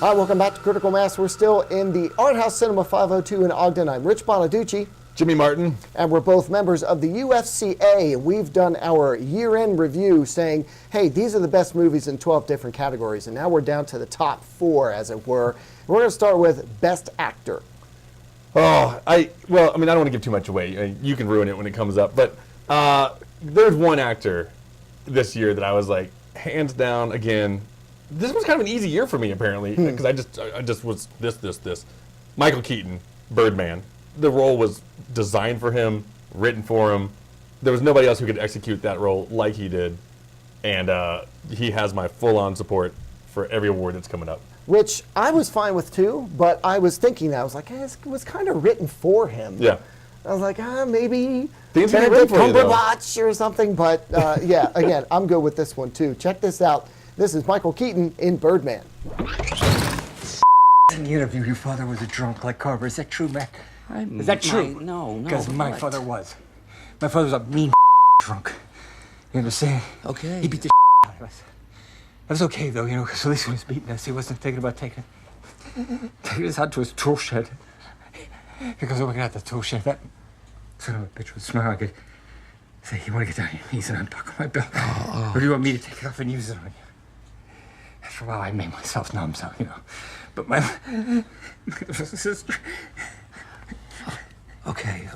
Hi, welcome back to Critical Mass. We're still in the Art House Cinema 502 in Ogden. I'm Rich Bonaduce. Jimmy Martin. And we're both members of the UFCA. We've done our year-end review saying, hey, these are the best movies in 12 different categories. And now we're down to the top 4, as it were. We're going to start with Best Actor. I don't want to give too much away. You can ruin it when it comes up. But there's one actor this year that I was like, hands down, again, this was kind of an easy year for me, apparently, because I just was this. Michael Keaton, Birdman. The role was designed for him, written for him. There was nobody else who could execute that role like he did. And he has my full-on support for every award that's coming up. Which I was fine with, too, but I was thinking that. I was like, it was kind of written for him. Yeah. I was like, maybe Benedict Cumberbatch or something. But, yeah, again, I'm good with this one, too. Check this out. This is Michael Keaton in Birdman. In the interview, your father was a drunk like Carver. Is that true, Mac? Is that true? No. Because my father was. My father was a mean drunk. You understand? Okay. He beat the out of us. That was okay, though, because at least when he was beating us, he wasn't thinking about taking us out to his tool shed. He goes, looking at the tool shed. That son of a bitch would smile. I could say, you want to get down on your knees and unbuckle my belt? Or do you want me to take it off and use it on you? After a while, I made myself numb, so, But my little sister... Okay.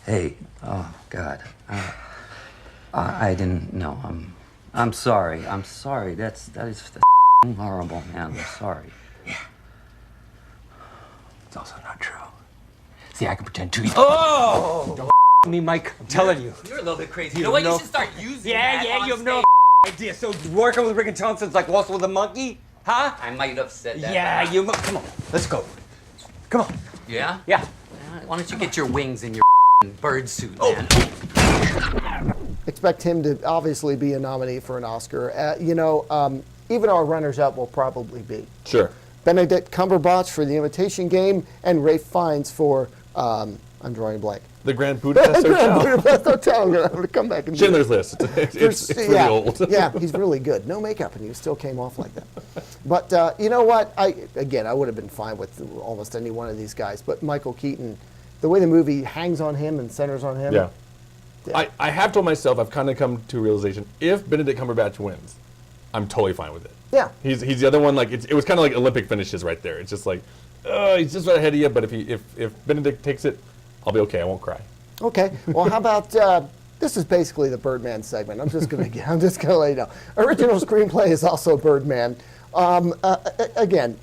Hey. Oh, God. I didn't know. I'm sorry. That is horrible, man. I'm sorry. Yeah. It's also not true. See, I can pretend too. Oh! Don't me, Mike. I'm telling you. You're a little bit crazy. You know what? You should start using that on you have stage. no idea. So working with Rick and Thompson's like waltzing with a monkey? Huh? I might have said that. Yeah, come on. Let's go. Come on. Yeah? Yeah. Why don't you get your wings in your bird suit, man? Expect him to obviously be a nominee for an Oscar. Even our runners-up will probably be. Sure. Benedict Cumberbatch for The Imitation Game, and Ralph Fiennes for, I'm drawing a blank. The Grand Budapest Hotel. Grand Budapest Hotel. I'm going to come back and do Schindler's List. It's really old. Yeah, he's really good. No makeup, and he still came off like that. But you know what? I would have been fine with almost any one of these guys. But Michael Keaton, the way the movie hangs on him and centers on him. Yeah. I have told myself, I've kind of come to a realization, if Benedict Cumberbatch wins, I'm totally fine with it. Yeah. He's the other one, like, it was kind of like Olympic finishes right there. It's just like, he's just right ahead of you, but if Benedict takes it, I'll be okay. I won't cry. Okay. Well, how about this is basically the Birdman segment. I'm just gonna let you know. Original screenplay is also Birdman. Again,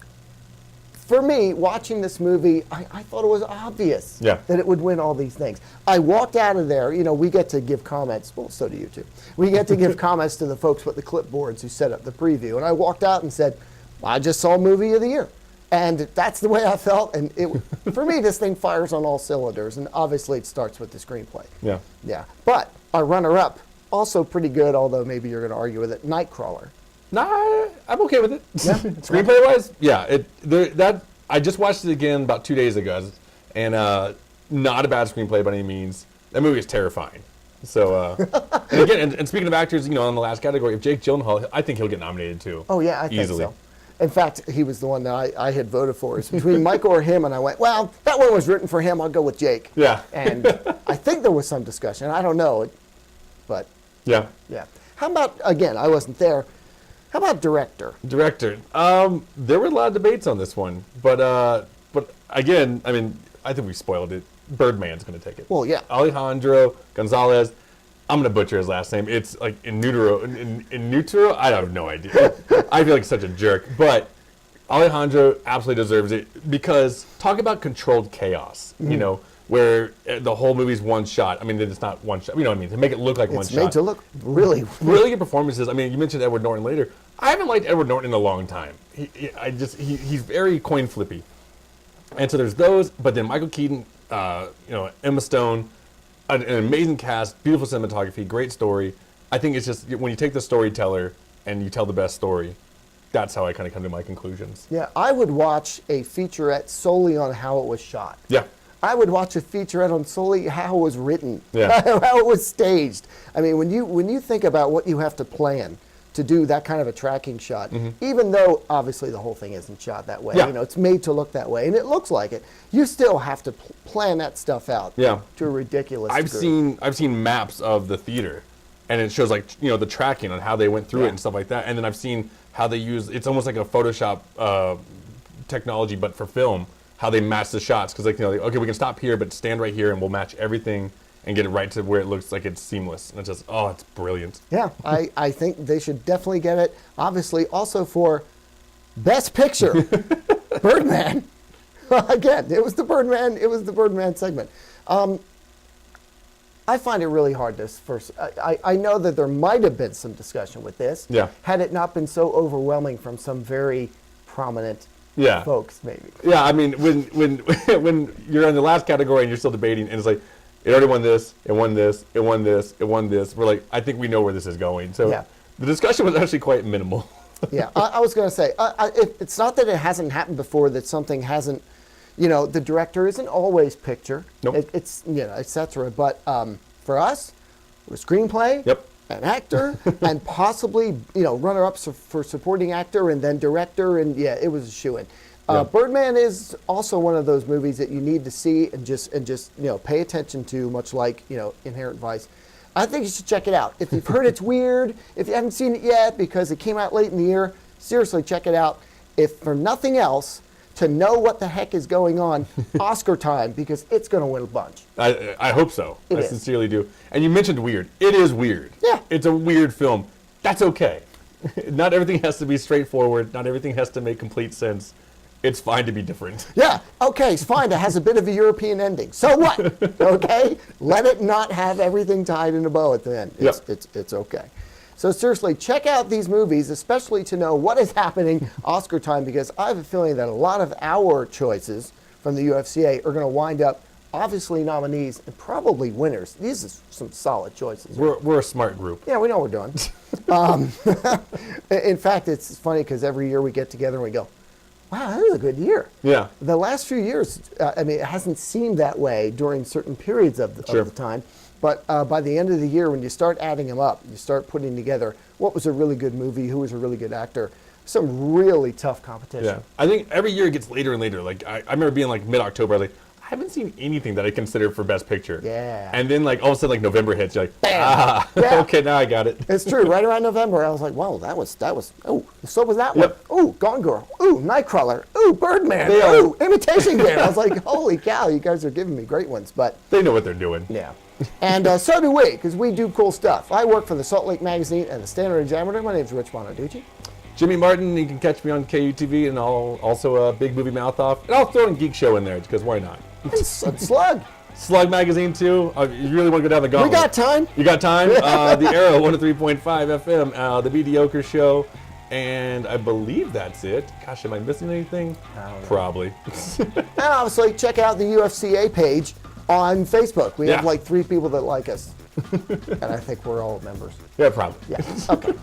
for me, watching this movie, I thought it was obvious that it would win all these things. I walked out of there. We get to give comments. Well, so do you too. We get to give comments to the folks with the clipboards who set up the preview, and I walked out and said, I just saw Movie of the Year. And that's the way I felt. And for me, this thing fires on all cylinders. And obviously, it starts with the screenplay. Yeah. Yeah. But our runner-up, also pretty good, although maybe you're going to argue with it, Nightcrawler. Nah, I'm okay with it. Yeah. Screenplay-wise, yeah. I just watched it again about 2 days ago, and not a bad screenplay by any means. That movie is terrifying. So, and again, and speaking of actors, in the last category, if Jake Gyllenhaal, I think he'll get nominated too. Oh yeah, I think easily. so. In fact, he was the one that I had voted for. It's between Michael or him, and I went, well, that one was written for him. I'll go with Jake. Yeah. And I think there was some discussion. I don't know, but yeah. How about, again, I wasn't there. How about director? There were a lot of debates on this one, but again, I think we spoiled it. Birdman's going to take it. Well, yeah. Alejandro Gonzalez. I'm going to butcher his last name. It's like in Nutro. I have no idea. I feel like such a jerk. But Alejandro absolutely deserves it because talk about controlled chaos, where the whole movie's one shot. It's not one shot. You know what I mean? To make it look like one shot. It's made to look really good performances. You mentioned Edward Norton later. I haven't liked Edward Norton in a long time. He's very coin flippy. And so there's those, but then Michael Keaton, Emma Stone, an amazing cast, beautiful cinematography, great story. I think it's just when you take the storyteller and you tell the best story, that's how I kind of come to my conclusions. Yeah, I would watch a featurette solely on how it was shot. Yeah. I would watch a featurette on solely how it was written, yeah. how it was staged. When you think about what you have to plan to do that kind of a tracking shot, even though obviously the whole thing isn't shot that way. Yeah. You know, it's made to look that way, and it looks like it. You still have to plan that stuff out. Yeah. To a ridiculous I've degree. seen maps of the theater, and it shows like the tracking on how they went through Yeah. it and stuff like that. And then I've seen how they use it's almost like a Photoshop technology, but for film. How they match the shots because okay, we can stop here, but stand right here, and we'll match everything and get it right to where it looks like it's seamless. And it's just it's brilliant. Yeah, I think they should definitely get it. Obviously, also for Best Picture, Birdman. Again, it was the Birdman. It was the Birdman segment. I find it really hard to first. I know that there might have been some discussion with this. Yeah. Had it not been so overwhelming from some very prominent Yeah. folks, maybe. Yeah, I mean, when you're in the last category and you're still debating, and it's like, it already won this, it won this, it won this, it won this. We're like, I think we know where this is going. So Yeah. the discussion was actually quite minimal. Yeah, I was going to say, it's not that it hasn't happened before, that something hasn't, the director isn't always picture. Nope. It's, et cetera. But for us, it was screenplay, Yep. an actor, and possibly, runner-ups for supporting actor and then director, and yeah, it was a shoo-in. Yeah. Birdman is also one of those movies that you need to see and just pay attention to, much like Inherent Vice. I think you should check it out. If you've heard it's weird, if you haven't seen it yet because it came out late in the year, seriously check it out. If for nothing else, to know what the heck is going on, Oscar time, because it's going to win a bunch. I hope so. It I is. sincerely do. And you mentioned weird. It is weird. Yeah. It's a weird film. That's okay. Not everything has to be straightforward. Not everything has to make complete sense. It's fine to be different. Yeah, okay, it's fine. It has a bit of a European ending. So what? Okay? Let it not have everything tied in a bow at the end. It's okay. So seriously, check out these movies, especially to know what is happening Oscar time, because I have a feeling that a lot of our choices from the UFCA are going to wind up obviously nominees and probably winners. These are some solid choices. We're a smart group. Yeah, we know what we're doing. In fact, it's funny because every year we get together and we go, wow, that was a good year. Yeah. The last few years, it hasn't seemed that way during certain periods of the time. But by the end of the year, when you start adding them up, you start putting together what was a really good movie, who was a really good actor, some really tough competition. Yeah. I think every year it gets later and later. Like I remember being like mid-October, I was like, I haven't seen anything that I consider for Best Picture. Yeah. And then like all of a sudden like November hits, you're like, Bam! Yeah. okay, now I got it. It's true. Right around November, I was like, "Wow, that was." Oh, so was that one. Yep. Oh, Gone Girl. Oh, Nightcrawler. Oh, Birdman. They are- Oh, Imitation Game. I was like, "Holy cow, you guys are giving me great ones." But They know what they're doing. yeah, and so do we, because we do cool stuff. I work for the Salt Lake Magazine and the Standard Examiner. My name's Rich Bonaduce. Jimmy Martin, you can catch me on KUTV and also Big Movie Mouth Off. And I'll throw in Geek Show in there because why not? And Slug. Slug Magazine too. You really want to go down the We gauntlet? got time. You got time? The Arrow 103.5 FM, The Mediocre Show, and I believe that's it. Gosh, am I missing anything? Probably. And obviously, check out the UFCA page on Facebook. We have Yeah. like 3 people that like us. And I think we're all members. Yeah, probably. Yeah. Okay.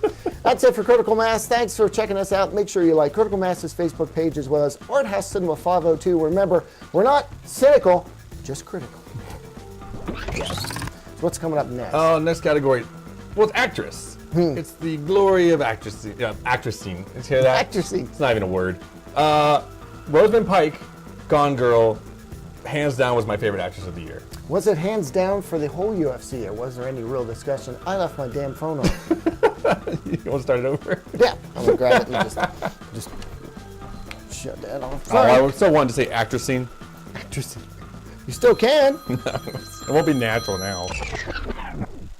That's it for Critical Mass. Thanks for checking us out. Make sure you like Critical Mass's Facebook page as well as Art House Cinema 502. Remember, we're not cynical, just critical. So what's coming up next? Oh, next category. Well, it's actress. It's the glory of actress scene. Let's hear that. Actress scene. It's not even a word. Rosamund Pike, Gone Girl, hands down was my favorite actress of the year. Was it hands down for the whole UFC, or was there any real discussion? I left my damn phone on. You want to start it over? Yeah, I'm gonna grab it and just shut that off. Oh, I Sorry. still wanted to say actress scene. Actress scene. You still can. It won't be natural now.